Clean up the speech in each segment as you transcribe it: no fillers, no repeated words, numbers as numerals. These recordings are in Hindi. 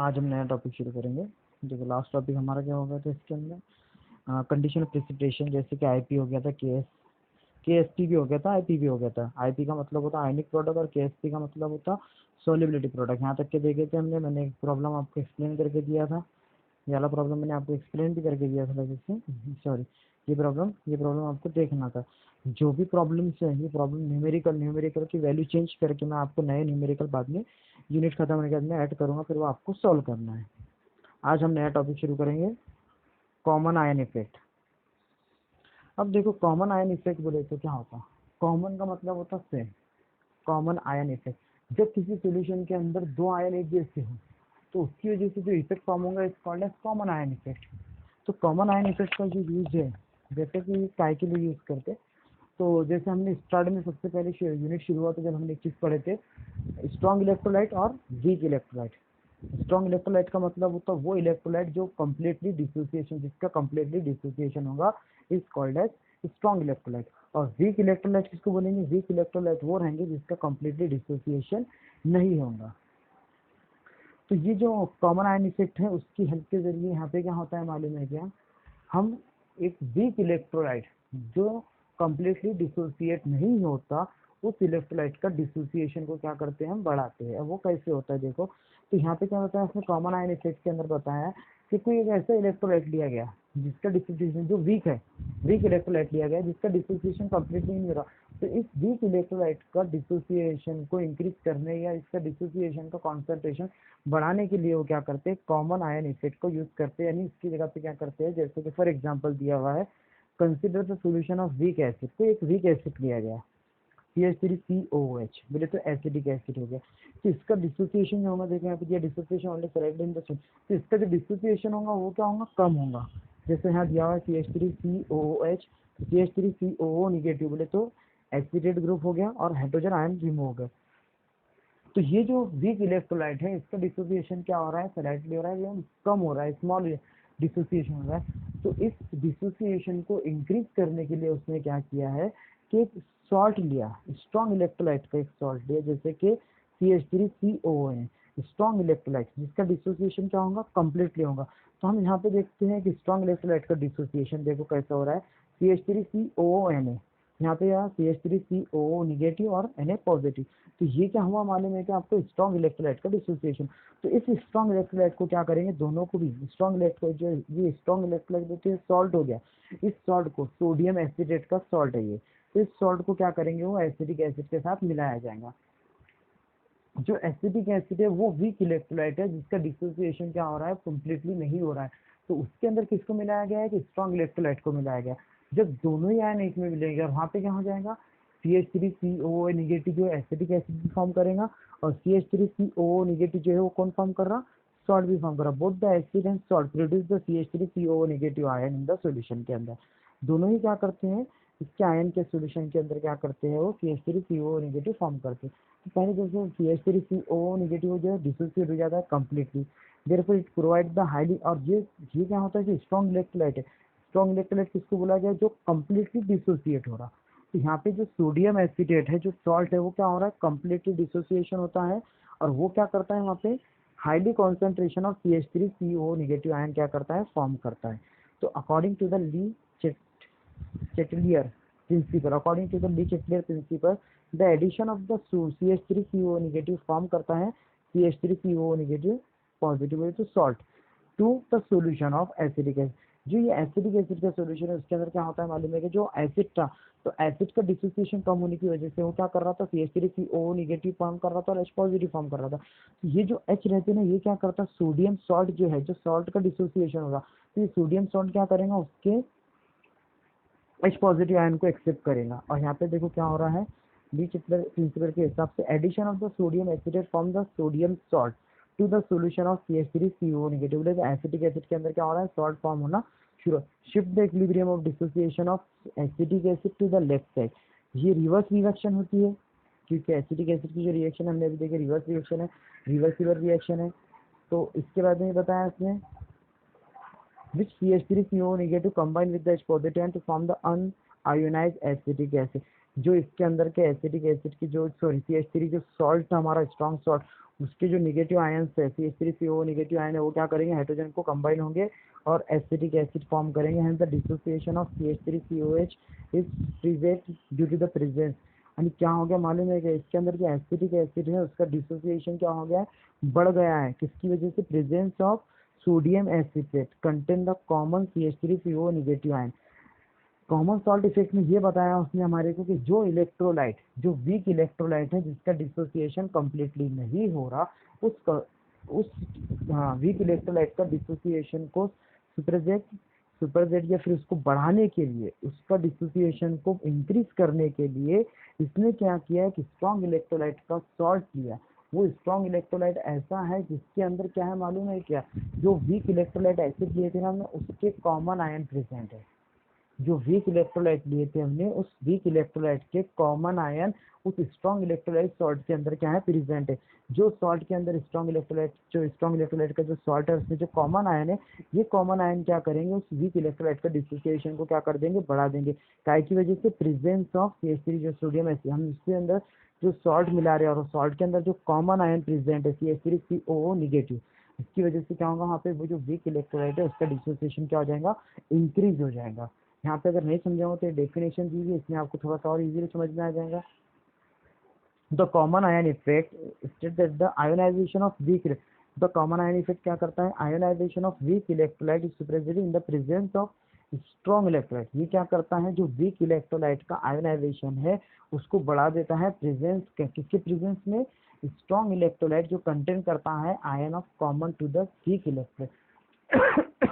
आज हम नया टॉपिक शुरू करेंगे। देखो लास्ट टॉपिक हमारा क्या हो गया था इसके अंदर कंडीशन ऑफ प्रेसिपिटेशन, जैसे कि आईपी हो गया था, केएसपी भी हो गया था, आईपी भी हो गया था। आईपी का मतलब होता है आयनिक प्रोडक्ट और केएसपी का मतलब होता सोलिबिलिटी प्रोडक्ट। यहाँ तक के देखे थे हमने, मैंने एक प्रॉब्लम आपको एक्सप्लेन करके दिया था। ये वाला प्रॉब्लम मैंने आपको एक्सप्लेन भी करके दिया था जैसे, सॉरी, ये प्रॉब्लम आपको देखना था। जो भी प्रॉब्लम्स है, ये प्रॉब्लम न्यूमेरिकल की वैल्यू चेंज करके मैं आपको नए न्यूमेरिकल बाद में यूनिट खत्म होने के बाद में ऐड करूँगा, फिर वो आपको सॉल्व करना है। आज हम नया टॉपिक शुरू करेंगे, कॉमन आयन इफेक्ट। अब देखो कॉमन आयन इफेक्ट बोले तो क्या होता है? कॉमन का मतलब होता है सेम, कॉमन आयन इफेक्ट। जब किसी सॉल्यूशन के अंदर दो आयन एक जैसे हो तो उसकी वजह से जो इफेक्ट फॉर्म होगा is called as common ion effect. तो कॉमन आयन इफेक्ट का जो यूज है, जैसे कि काय के लिए यूज करते, तो जैसे हमने स्टार्ट में सबसे पहले यूनिट शुरू हुआ तो जब हमने एक चीज पढ़े थे, स्ट्रॉन्ग इलेक्ट्रोलाइट और वीक इलेक्ट्रोलाइट। स्ट्रॉन्ग इलेक्ट्रोलाइट का मतलब होता है वो इलेक्ट्रोलाइट जो कम्प्लीटली डिसोसिएशन, जिसका कम्प्लीटली डिसोसिएशन होगा, is called as strong electrolyte. और वीक इलेक्ट्रोलाइट किसको बोलेंगे? वीक इलेक्ट्रोलाइट वो रहेंगे जिसका कम्प्लीटली डिसोसिएशन नहीं होगा। तो ये जो कॉमन आयन इफेक्ट है उसकी हेल्प के जरिए यहाँ पे क्या होता है मालूम है क्या? हम एक वीक इलेक्ट्रोलाइट जो कम्प्लीटली डिसोसिएट नहीं होता, उस इलेक्ट्रोलाइट का डिसोसिएशन को क्या करते हैं? हम बढ़ाते हैं। अब वो कैसे होता है देखो, तो यहाँ पे क्या बताया इसने कॉमन आयन इफेक्ट के अंदर बताया है कि कोई एक ऐसा इलेक्ट्रोलाइट लिया गया जिसका डिसोसिएशन जो वीक है, वीक इलेक्ट्रोलाइट लिया गया जिसका डिसोसिएशन कम्प्लीटली नहीं हो रहा। तो इस वीक इलेक्ट्रोलाइट का डिसोसिएशन को इंक्रीज करने या इसका डिसोसिएशन का कॉन्सेंट्रेशन बढ़ाने के लिए वो क्या करते हैं? कॉमन आयन इफेक्ट को यूज करते हैं। यानी इसकी जगह पे क्या करते हैं, जैसे कि फॉर एग्जांपल दिया हुआ है, consider the solution of weak acid. तो एक वीक एसिड लिया गया CH3COOH, बोले तो एसिडिक एसिड हो गया। तो इसका डिसोसिएशन जो होगा, देखो यहाँ पे दिया dissociation only selected in the solution, तो इसका जो डिसोसिएशन होगा वो क्या होगा? कम होगा। जैसे यहाँ दिया हुआ है CH3COOH, CH3COO निगेटिव, बोले तो एसिडेट ग्रुप हो गया और हाइड्रोजन आयन रिमूव हो गया। तो ये जो वीक इलेक्ट्रोलाइट है इसका डिसोसिएशन क्या हो रहा है? स्लाइटली हो रहा है या कम हो रहा है, स्मॉल डिसोसिएशन हो रहा है। तो इस डिसोसिएशन को इंक्रीज करने के लिए उसने क्या किया है कि एक सॉल्ट लिया, स्ट्रॉन्ग इलेक्ट्रोलाइट का एक सॉल्ट लिया, जैसे कि CH3COO है, स्ट्रॉन्ग इलेक्ट्रोलाइट जिसका डिसोसिएशन क्या होगा? कंप्लीटली होगा। तो हम यहाँ पे देखते हैं कि स्ट्रॉन्ग इलेक्ट्रोलाइट का डिसोसिएशन देखो कैसा हो रहा है, CH3COONA, यहाँ पे यहाँ CH3COO निगेटिव और Na पॉजिटिव। तो ये क्या हुआ मालूम है कि आपको? स्ट्रॉन्ग इलेक्ट्रोलाइट का डिसोसिएशन। तो इस स्ट्रॉन्ग इलेक्ट्रोलाइट को क्या करेंगे? दोनों को भी स्ट्रॉन्ग इलेक्ट्रोलाइट जो ये स्ट्रॉन्ग इलेक्ट्रोलाइट देखिए सॉल्ट हो गया, इस सॉल्ट को सोडियम एसिडेट का सॉल्ट है ये, तो इस सॉल्ट को क्या करेंगे? वो एसिडिक एसिड के साथ मिलाया जाएगा। जो एसिडिक एसिड है वो वीक इलेक्ट्रोलाइट है जिसका डिसोसिएशन क्या हो रहा है? कंप्लीटली नहीं हो रहा है। तो उसके अंदर किसको मिलाया गया है? कि स्ट्रॉन्ग इलेक्ट्रोलाइट को मिलाया गया। जब दोनों ही आयन एक में मिलेंगे और वहाँ पे क्या हो जाएगा? CH3COO निगेटिव जो एसिडिक एसिड भी फॉर्म करेगा और CH3COO निगेटिव जो है वो कौन फॉर्म कर रहा? सॉल्ट भी फॉर्म कर रहा। Both the acid and salt produce the CH3COO negative ion in the solution के अंदर। दोनों ही क्या करते हैं? इसके आयन के सॉल्यूशन के अंदर क्या करते हैं? वो CH3COO निगेटिव फॉर्म करते हैं। तो पहले जैसे CH3COO निगेटिव जो है डिसोसिएट हो जाता है completely, therefore it provide the highly, और ये क्या होता है कि स्ट्रॉन्ग इलेक्ट्रोलाइट है। स्ट्रॉन्ग इलेक्ट्रोलाइट किसको बोला गया? जो कम्प्लीटली डिसोसिएट हो रहा। तो यहाँ पे जो सोडियम एसिडेट है जो सॉल्ट है वो क्या हो रहा है? कम्प्लीटली डिसोसिएशन होता है और वो क्या करता है? वहाँ पे highly concentration of CH3COO negative ion क्या करता है? फॉर्म करता है। तो according to the le Chatelier principle, according to the Lee Chatelier principle, the addition of the CH3COO negative form करता है CH3COO negative positive to salt to the solution of acidic acid. जो ये एसिडिक एसिड का सॉल्यूशन है उसके अंदर क्या होता है मालूम है कि जो एसिड था, तो एसिड का डिसोसिएशन कम होने की वजह से वो क्या कर रहा था? CH3COO निगेटिव फॉर्म कर रहा था और H पॉजिटिव फॉर्म कर रहा था। तो ये जो H रहते ना, ये क्या करता? सोडियम सॉल्ट जो है, जो सॉल्ट का डिसोसिएशन होगा, तो ये सोडियम सॉल्ट क्या करेगा? उसके H पॉजिटिव आयन को एक्सेप्ट करेगा। और यहाँ पे देखो क्या हो रहा है, ली चैटलर प्रिंसिपल के हिसाब से addition of the sodium acetate from the sodium salt to the solution of CH3COO negative. Acidic acid के अंदर क्या हो रहा है? सॉल्ट फॉर्म होना शुरू। Shift the equilibrium of dissociation of acidic acid to the left side. ये रिवर्स रिएक्शन होती है क्योंकि एसिडिक एसिड की जो रिएक्शन हमने अभी देखे रिवर्स रिएक्शन है, रिवर्सिबल रिएक्शन है। तो इसके बाद में बताया इसने which CH3COO negative combine with the H positive and to form the unionized acetic acid। जो इसके अंदर के एसिडिक एसिड की जो सॉरी CH3 जो सॉल्ट था हमारा स्ट्रॉन्ग सॉल्ट, उसके जो निगेटिव आयंस है CH3CO निगेटिव आयन है वो क्या करेंगे, हाइड्रोजन को कंबाइन होंगे और एसिटिक एसिड फॉर्म करेंगे। Hence the dissociation of CH3COH is present due to the presence. यानी क्या हो गया मालूम है कि इसके अंदर जो एसिटिक एसिड है उसका डिसोसिएशन क्या हो गया, बढ़ गया है। किसकी वजह से, presence of sodium acetate contain the common CH3CO negative ion. Common salt effect में ये बताया उसने हमारे को कि जो इलेक्ट्रोलाइट, जो वीक इलेक्ट्रोलाइट है जिसका डिसोसिएशन कंप्लीटली नहीं हो रहा, उस वीक इलेक्ट्रोलाइट का डिसोसिएशन को सुपरजेट या फिर उसको बढ़ाने के लिए, उसका डिसोसिएशन को इंक्रीज करने के लिए इसने क्या किया है कि स्ट्रॉन्ग इलेक्ट्रोलाइट का सॉल्ट लिया। वो स्ट्रॉन्ग इलेक्ट्रोलाइट ऐसा है जिसके अंदर क्या है मालूम है क्या, जो वीक इलेक्ट्रोलाइट एसिड लिए थे ना हमने उसके कॉमन आयन प्रेजेंट है। जो वीक इलेक्ट्रोलाइट लिए थे हमने उस वीक इलेक्ट्रोलाइट के कॉमन आयन उस स्ट्रॉन्ग इलेक्ट्रोलाइट सॉल्ट के अंदर क्या है, प्रेजेंट है। जो सॉल्ट के अंदर स्ट्रॉन्ग इलेक्ट्रोलाइट का जो सॉल्ट है उसमें जो कॉमन आयन है, ये कॉमन आयन क्या करेंगे, उस वीक इलेक्ट्रोलाइट का डिसोसिएशन को क्या कर देंगे, बढ़ा देंगे। काय की वजह से, प्रेजेंस ऑफ CH3 जो सोडियम एसिड, हम इसके अंदर जो सॉल्ट मिला रहे हैं और सॉल्ट के अंदर जो कॉमन आयन प्रेजेंट है CH3COO निगेटिव, इसकी वजह से क्या होगा, वहाँ पे वो जो वीक इलेक्ट्रोलाइट है उसका डिसोसिएशन क्या हो जाएगा, इंक्रीज हो जाएगा। यहाँ पे अगर नहीं समझा हो तो डेफिनेशन दीजिए, इसमें आपको थोड़ा सा और इजीली समझ में आ जाएगा। The common ion effect state that the ionisation of weak, the common ion effect क्या करता है, ionisation of weak electrolyte is present in the presence of strong electrolyte. ये क्या करता है, जो वीक इलेक्ट्रोलाइट का आयोनाइजेशन है उसको बढ़ा देता है प्रेजेंस, किसके प्रेजेंस में, स्ट्रॉन्ग इलेक्ट्रोलाइट जो कंटेन करता है ion of common to the weak electrolyte.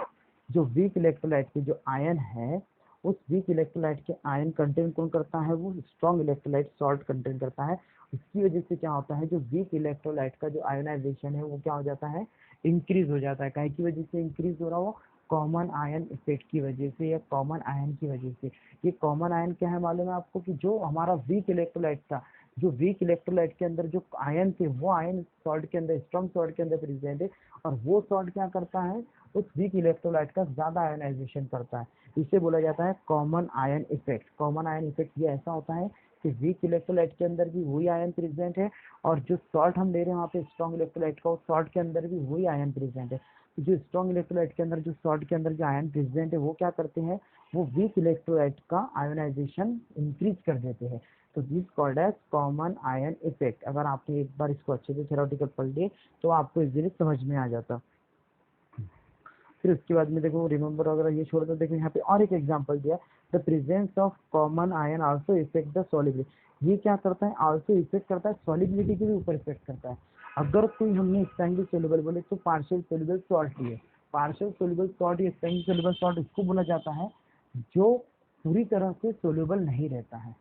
जो वीक इलेक्ट्रोलाइट के जो आयन है, उस वीक इलेक्ट्रोलाइट के आयन कंटेन कौन करता है, वो स्ट्रॉन्ग इलेक्ट्रोलाइट सॉल्ट कंटेन करता है। इसकी वजह से क्या होता है, जो वीक इलेक्ट्रोलाइट का जो आयोनाइजेशन है वो क्या हो जाता है, इंक्रीज हो जाता है। काहे की वजह से इंक्रीज हो रहा हो, कॉमन आयन इफेक्ट की वजह से या कॉमन आयन की वजह से। ये कॉमन आयन क्या है मालूम है आपको, कि जो हमारा वीक इलेक्ट्रोलाइट था, जो वीक इलेक्ट्रोलाइट के अंदर जो आयन थे वो आयन सॉल्ट के अंदर, स्ट्रॉन्ग सॉल्ट के अंदर प्रेजेंट है, और वो सॉल्ट क्या करता है, उस वीक इलेक्ट्रोलाइट का ज्यादा आयनाइजेशन करता है। इसे बोला जाता है common ion effect. Common ion effect ये ऐसा होता है कि वीक इलेक्ट्रोलाइट के अंदर भी वही आयन प्रेजेंट है, और जो सॉल्ट हम ले रहे हैं वहाँ पे स्ट्रॉन्ग इलेक्ट्रोलाइट का, उस सॉल्ट के अंदर भी वही आयन प्रेजेंट है। तो जो स्ट्रॉन्ग इलेक्ट्रोलाइट के अंदर जो सॉल्ट के अंदर जो आयन प्रेजेंट है वो क्या करते हैं, वो वीक इलेक्ट्रोलाइट का आयोनाइजेशन इंक्रीज कर देते हैं। तो this called as common ion effect. अगर आपने एक बार इसको अच्छे से थ्योरेटिकल पढ़ लिए तो आपको इजीली समझ में आ जाता। फिर उसके बाद में देखो रिमेंबर वगैरह ये छोड़ दो। देखो यहाँ पे और एक एग्जांपल दिया, the presence of common ion also effect the solubility. ये क्या करता है, आल्सो इफेक्ट करता है, सॉलिबिलिटी के भी ऊपर इफेक्ट करता है। अगर कोई हमने स्टैंडर्ड सोल्यूबल बोले तो पार्शियल सोल्यूबल सॉल्ट लिए, पार्शियल सोल्यूबल सॉल्ट या स्टैंडर्ड सोल्यूबल सॉल्ट इसको बोला जाता है जो पूरी तरह से सोल्यूबल नहीं रहता है,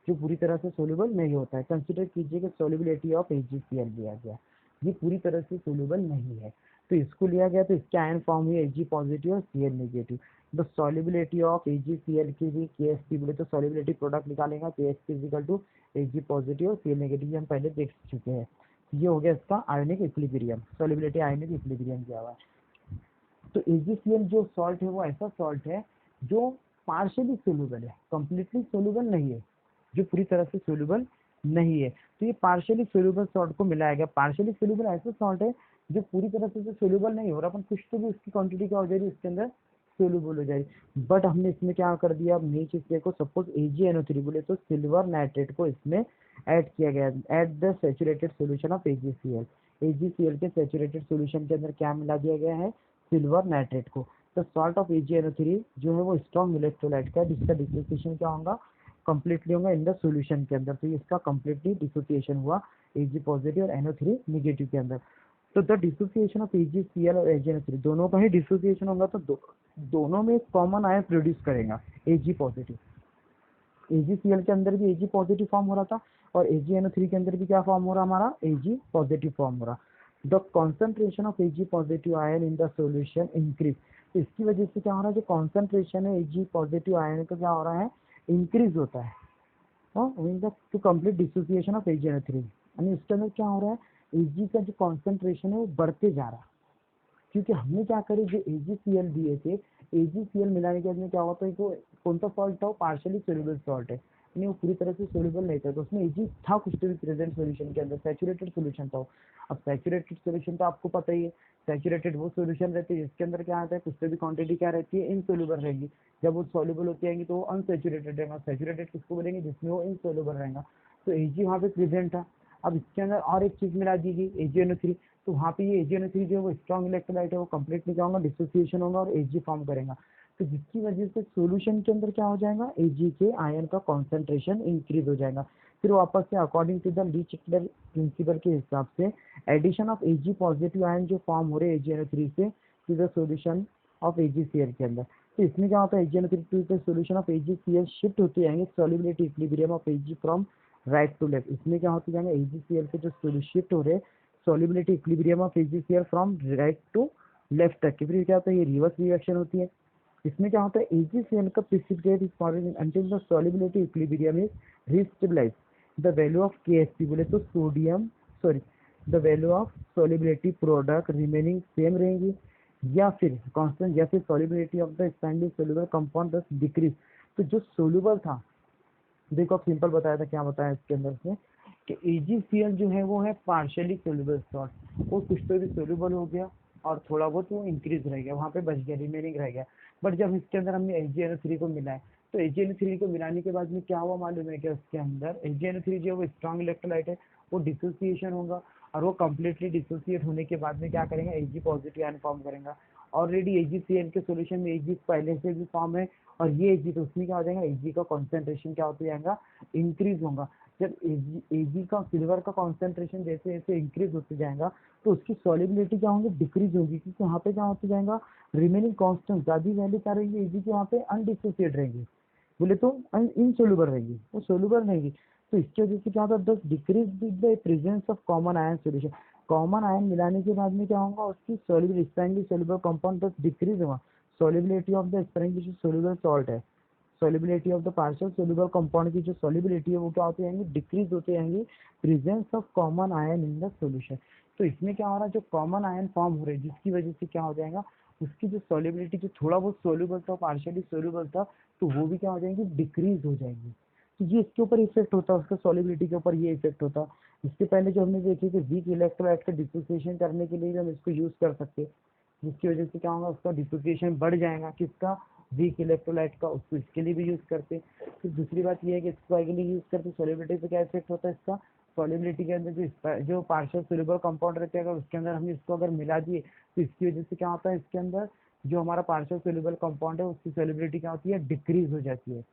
जो पूरी तरह से सोल्यूबल नहीं होता है। कंसिडर कीजिए कि सोल्यूबिलिटी ऑफ AgCl लिया गया, ये पूरी तरह से सोल्यूबल नहीं है, तो इसको लिया गया तो इसके आयन फॉर्म हुए Ag पॉजिटिव और Cl negative. The solubility of AgCl की भी KSP बोले तो सॉल्युबिलिटी प्रोडक्ट निकालेगा, KSP equal to Ag positive और Cl नेगेटिव, ये हम पहले देख चुके हैं। ये हो गया इसका ionic equilibrium, solubility ionic equilibrium किया हुआ है। तो AgCl जो सॉल्ट है वो ऐसा सॉल्ट है जो पार्शियली सोल्यूबल है, कंप्लीटली सोल्यूबल नहीं है, जो पूरी तरह से सोल्यूबल नहीं है। तो ये पार्शियली सोल्यूबल सॉल्ट को मिलाया गया। पार्शियली सोल्यूबल ऐसा सॉल्ट है जो पूरी तरह से सोल्यूबल नहीं हो रहा, अपन कुछ तो भी उसकी क्वांटिटी क्या हो जाएगी उसके अंदर सोल्यूबल हो जाएगी। बट हमने इसमें क्या कर दिया, अब नई चीज देखो, सपोज AgNO3 बोले तो सिल्वर नाइट्रेट को इसमें ऐड किया गया, at the saturated solution of AgCl। AgCl के सैचुरेटेड सोल्यूशन के अंदर क्या मिला दिया गया है, सिल्वर नाइट्रेट को। तो सॉल्ट ऑफ AgNO3 जो है वो स्ट्रॉन्ग इलेक्ट्रोलाइट का, जिसका डिसोसिएशन क्या होगा, कंप्लीटली होगा इन द सॉल्यूशन के अंदर। तो इसका कंप्लीटली डिसोसिएशन हुआ Ag पॉजिटिव और NO3 नेगेटिव के अंदर। तो द डिसोसिएशन ऑफ AgCl और AgNO3 दोनों का ही डिसोसिएशन होगा, तो दोनों में एक कॉमन आयन प्रोड्यूस करेगा Ag पॉजिटिव। AgCl के अंदर भी Ag पॉजिटिव फॉर्म हो रहा था और AgNO3 के अंदर भी क्या फॉर्म हो रहा हमारा, Ag पॉजिटिव फॉर्म हो रहा। The concentration of Ag positive ion in the solution increase. तो इसकी वजह से क्या हो रहा है, जो कॉन्सेंट्रेशन है Ag पॉजिटिव आयन का क्या हो रहा है, इंक्रीज होता है to complete dissociation of AgNO3। यानी इसके अंदर क्या हो रहा है, Ag का जो कॉन्सेंट्रेशन है वो बढ़ते जा रहा है, क्योंकि हमने क्या करे, जो AgCl दिए थे, AgCl मिलाने के बाद में क्या होता है, तो कौन सा सॉल्ट था, पार्शियली सोल्यूबल सॉल्ट है, नहीं वो पूरी तरह से सोल्यूबल नहीं था, तो उसमें एजी था कुछ तो भी प्रेजेंट सोल्यूशन के अंदर, सैचुरेटेड सोल्यूशन था वो। अब सैचुरेटेड सोल्यूशन तो आपको पता ही है, सैचुरेटेड वो सोल्यूशन रहती है जिसके अंदर क्या आता है, कुछ तो भी क्वांटिटी क्या रहती है, इनसोल्यूबल रहेगी। जब वो सॉल्युबल होती आएंगी तो वो अनसैचुरेटेड रहेगा, सैचुरेटेड किसको बोलेंगे, जिसमें वो इनसोल्यूबल रहेगा। तो एजी वहाँ पे प्रेजेंट था। अब इसके अंदर और एक चीज मिला दी गई AgNO3, तो वहाँ पे ये AgNO3 जो है वो स्ट्रॉन्ग इलेक्ट्रोलाइट है, वो कंप्लीटली क्या होगा, डिसोसिएशन होगा और Ag फॉर्म करेगा। तो जिसकी वजह से सॉल्यूशन के अंदर क्या हो जाएगा, Ag के आयन का कॉन्सेंट्रेशन इंक्रीज हो जाएगा। फिर वापस से according to the le Chatelier principle के हिसाब से addition of Ag positive ion जो फॉर्म हो रहे हैं AgNO3 से to the solution of AgCl के अंदर। तो इसमें क्या होता है, AgNO3 to the solution of AgCl shift होते जाएंगे solubility equilibrium of Ag from right to left. इसमें क्या होते जाएंगे, AgCl के जो शिफ्ट हो रहे हैं solubility equilibrium of AgCl from right to left तक की। फिर क्या होता है, ये रिवर्स रिएक्शन होती है। इसमें क्या होता है, AgCl का precipitate is forming until the solubility equilibrium is restabilise. The value of KSP बोले तो sodium sorry the value of solubility product remaining same रहेंगी या फिर कांस्टेंट, या फिर solubility of the expanding soluble compound does decrease. तो जो सोल्यूबल था, देखो अब सिंपल बताया था, क्या बताया इसके अंदर से कि AgCl जो है वो है पार्शियली सोल्यूबल सॉल्ट, वो कुछ तो भी सोल्यूबल हो गया और थोड़ा बहुत वो इंक्रीज रह गया, वहाँ पे बच गया, रिमेनिंग रह गया। बट जब इसके अंदर हमने AgNO3 को मिलाया, तो AgNO3 को मिलाने के बाद में क्या हुआ मालूम है, क्या उसके अंदर AgNO3 जो है वो स्ट्रॉन्ग इलेक्ट्रोलाइट है, वो डिसोसिएशन होगा और वो कम्प्लीटली डिसोसिएट होने के बाद में क्या करेंगे, Ag पॉजिटिव आयन फॉर्म करेगा। ऑलरेडी AgCl के सोल्यूशन में Ag पहले से भी फॉर्म है और ये Ag, तो उसमें क्या हो जाएगा, Ag का कॉन्सेंट्रेशन क्या होता जाएगा, इंक्रीज होगा। जब Ag का सिल्वर का कॉन्सेंट्रेशन जैसे जैसे इंक्रीज होते जाएगा तो उसकी सॉल्युबिलिटी क्या होंगी, डिक्रीज होगी, क्योंकि वहाँ पे क्या होता जाएगा, रिमेनिंग कांस्टेंट ज़्यादा वैल्यू क्या रहेगी Ag की, वहाँ पे अनडिसोसिएट रहेंगी, बोले तो इनसोल्यूबल रहेगी, वो सोल्यूबल रहेगी। तो इसकी वजह से क्या होता है, दस decrease with the presence of common ion solution. Common ion मिलाने के बाद में क्या होगा, उसकी soluble स्पेंडली soluble compound does decrease होगा। सॉल्युबिलिटी ऑफ द स्पेंडली जो सोल्यूबल सॉल्ट है, solubility of the partial soluble compound की जो सॉल्युबिलिटी है वो क्या होती जाएंगी, डिक्रीज होते जाएंगी presence of common ion in the solution. तो इसमें क्या हो रहा है, जो कॉमन आयन फॉर्म हो रहे हैं जिसकी वजह से क्या हो जाएगा, उसकी जो सॉल्युबिलिटी जो थोड़ा बहुत सोल्यूबल था, पार्शियली सोल्यूबल था, तो वो भी क्या हो जाएंगी, डिक्रीज हो जाएंगी। तो ये इसके ऊपर इफेक्ट होता है, उसका सॉल्युबिलिटी के ऊपर ये इफेक्ट होता है। इसके पहले जो हमने देखे कि वीक इलेक्ट्रोलाइट का डिसोसिएशन करने के लिए भी हम इसको यूज कर सकते हैं, जिसकी वजह से क्या होगा, उसका डिसोसिएशन बढ़ जाएगा, किसका, वीक इलेक्ट्रोलाइट का, उसको इसके लिए भी यूज करते। फिर दूसरी बात ये है कि इसको के लिए यूज करते, सॉल्युबिलिटी पे क्या इफेक्ट होता है इसका, सॉल्युबिलिटी के अंदर जो पार्शियल सोल्यूबल कंपाउंड रहते हैं, अगर उसके अंदर हम इसको अगर मिला दिए तो इसकी वजह से क्या होता है, इसके अंदर जो हमारा पार्शियल सोल्यूबल कंपाउंड है उसकी सॉल्युबिलिटी क्या होती है, डिक्रीज हो जाती है।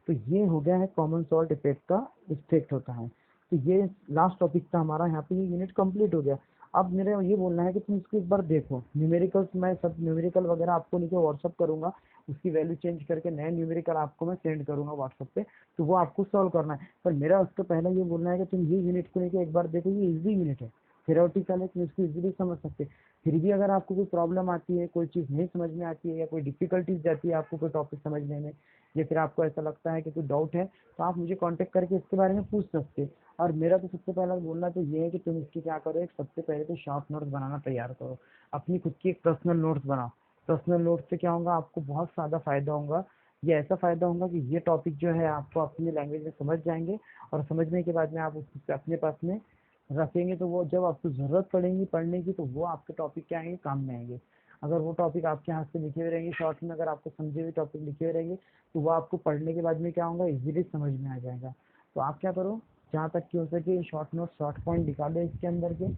तो ये हो गया है कॉमन सॉल्ट इफेक्ट का इफेक्ट होता है। तो ये लास्ट टॉपिक था हमारा, यहाँ पे ये यूनिट कंप्लीट हो गया। अब मेरा ये बोलना है कि तुम इसको एक बार देखो, न्यूमेरिकल्स मैं सब न्यूमेरिकल वगैरह आपको नीचे व्हाट्सअप करूंगा, उसकी वैल्यू चेंज करके नए न्यूमेरिकल आपको मैं सेंड करूंगा व्हाट्सअप पे, तो वो आपको सॉल्व करना है। पर मेरा उसके पहले ये बोलना है कि तुम ये यूनिट को लेकर एक बार देखो, ये इजी यूनिट है, थ्योरेटिकल है, तुम इसको इजीली समझ सकते। फिर भी अगर आपको कोई प्रॉब्लम आती है, कोई चीज़ नहीं समझ में आती है या कोई डिफिकल्टीज जाती है आपको कोई टॉपिक समझने में, या फिर आपको ऐसा लगता है कि कोई डाउट है, तो आप मुझे कांटेक्ट करके इसके बारे में पूछ सकते हैं। और मेरा तो सबसे पहला बोलना तो ये है कि तुम इसकी क्या करो, एक सबसे पहले तो शॉर्ट नोट्स बनाना तैयार करो, अपनी खुद की एक पर्सनल नोट्स बनाओ। पर्सनल नोट्स से क्या होगा, आपको बहुत ज़्यादा फायदा होगा। ये ऐसा फायदा होगा कि ये टॉपिक जो है आपको अपनी लैंग्वेज में समझ जाएंगे, और समझने के बाद में आप उसको अपने पास में रखेंगे, तो वो जब आपको ज़रूरत पड़ेगी पढ़ने की, तो वो आपके टॉपिक क्या आएंगे, काम में आएंगे। अगर वो टॉपिक आपके हाथ से लिखे हुए रहेंगे शॉर्ट में, अगर आपको समझे हुए टॉपिक लिखे हुए रहेंगे, तो वो आपको पढ़ने के बाद में क्या होगा, इजीली समझ में आ जाएगा। तो आप क्या करो, जहाँ तक कि हो सके शॉर्ट नोट शॉर्ट पॉइंट निकालो इसके अंदर के,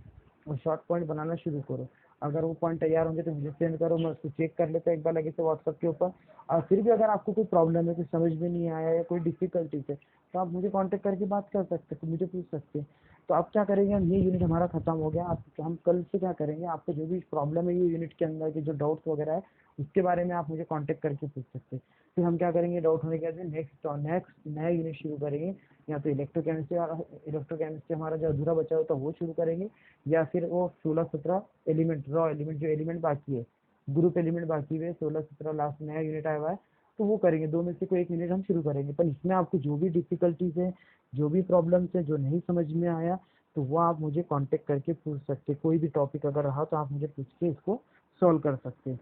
और शॉर्ट पॉइंट बनाना शुरू करो। अगर वो पॉइंट तैयार होंगे तो मुझे सेंड करो, मैं उसको चेक कर लेता हूँ एक बार लगे से व्हाट्सअप के ऊपर। और फिर भी अगर आपको कोई प्रॉब्लम है, कुछ समझ में नहीं आया या कोई डिफिकल्टीज है, तो आप मुझे कांटेक्ट करके बात कर सकते हैं, मुझे पूछ सकते हैं। तो आप क्या करेंगे, हम ये यूनिट हमारा खत्म हो गया, आप हम कल से क्या करेंगे, आपको जो भी प्रॉब्लम है ये यूनिट के अंदर के जो डाउट्स वगैरह है उसके बारे में आप मुझे कांटेक्ट करके पूछ सकते हैं। फिर हम क्या करेंगे, डाउट होने के बाद नेक्स्ट नेक्स्ट नया यूनिट शुरू करेंगे, या तो इलेक्ट्रोकेमिस्ट्री, और इलेक्ट्रोकेमिस्ट्री हमारा जो अधूरा बचा होता है वो शुरू करेंगे, या फिर वो 16-17 एलिमेंट, रॉ एलिमेंट जो एलिमेंट बाकी है, ग्रुप एलिमेंट बाकी है, 16-17 लास्ट नया यूनिट आया हुआ है, तो वो करेंगे। दो में से कोई एक यूनिट हम शुरू करेंगे। पर इसमें आपको जो भी डिफिकल्टीज है, जो भी प्रॉब्लम्स है, जो नहीं समझ में आया, तो वो आप मुझे कांटेक्ट करके पूछ सकते। कोई भी टॉपिक अगर रहा तो आप मुझे पूछ के इसको सॉल्व कर सकते।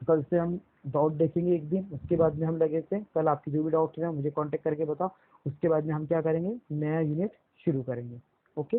कल से हम डाउट देखेंगे एक दिन, उसके बाद में हम लगे थे कल आपकी जो भी डाउट है मुझे कांटेक्ट करके बताओ, उसके बाद में हम क्या करेंगे, नया यूनिट शुरू करेंगे। ओके।